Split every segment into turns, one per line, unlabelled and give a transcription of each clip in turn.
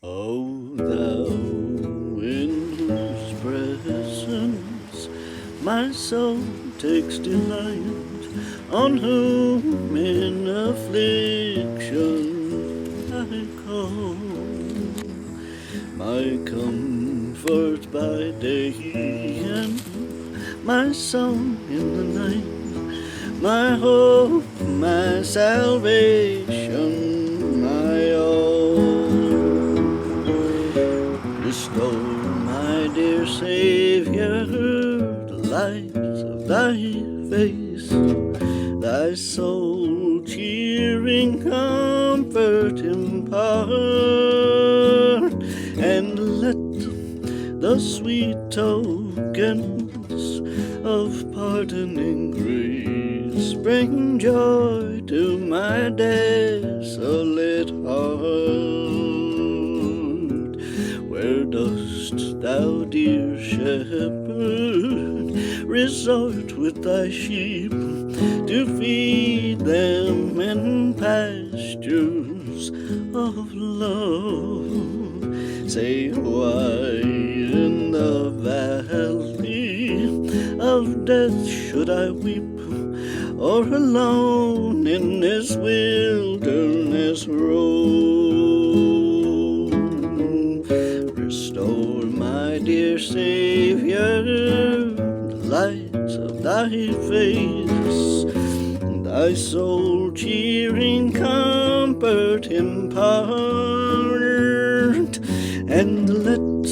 O thou in whose presence my soul takes delight, on whom in affliction I call, my comfort by day and my song in the night, my hope, my salvation, my all. Restore, my dear Savior, the light of thy face, thy soul cheering comfort impart, and let the sweet tokens of pardoning grace bring joy to my desolate heart. Where dost thou, dear shepherd, resort with thy sheep to feed them in pastures of love? Say, why in the valley of death should I weep, or alone in this wilderness roam? Restore, my dear Savior, the light of thy face, thy soul cheering comfort impart, and let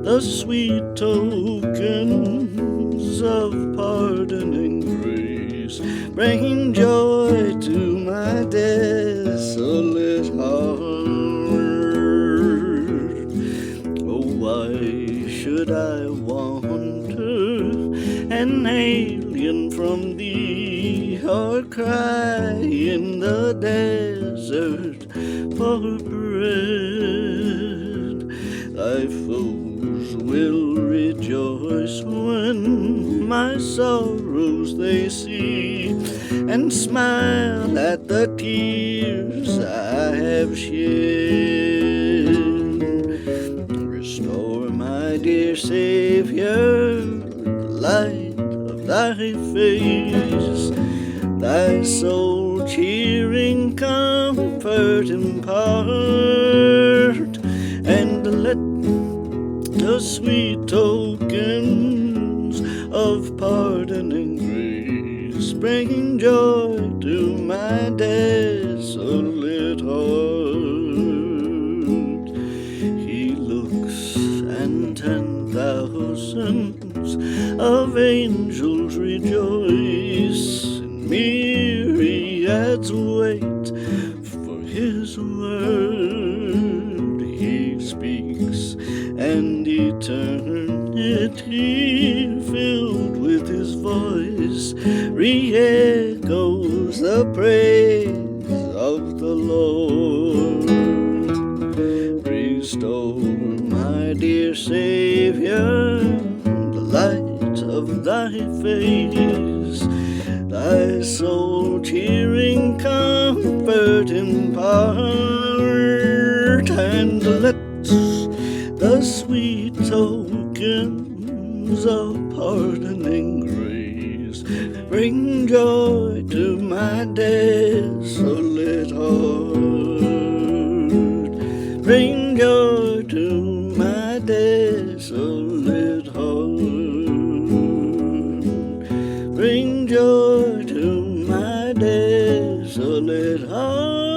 the sweet tokens of pardoning grace bring joy to my desolate heart. Oh, why should I wander, an alien from thee, or cry in the desert for bread? Thy foes will rejoice when my sorrows they see, and smile at the tears I have shed. Restore, my dear Savior, the light of thy face, thy soul cheering comfort impart, and let the sweet tokens of pardoning grace bring joy to my desolate heart. He looks, and 10,000s of angels rejoice, in myriads wait for his word. He speaks, and eternity filled with his voice re-echoes the praise of the Lord. Restore, my dear Savior, the light of thy face, thy soul cheering comfort impart, and let the sweet tokens of pardoning grace bring joy to my desolate heart. Bring joy to my desolate heart. Bring joy to my desolate heart.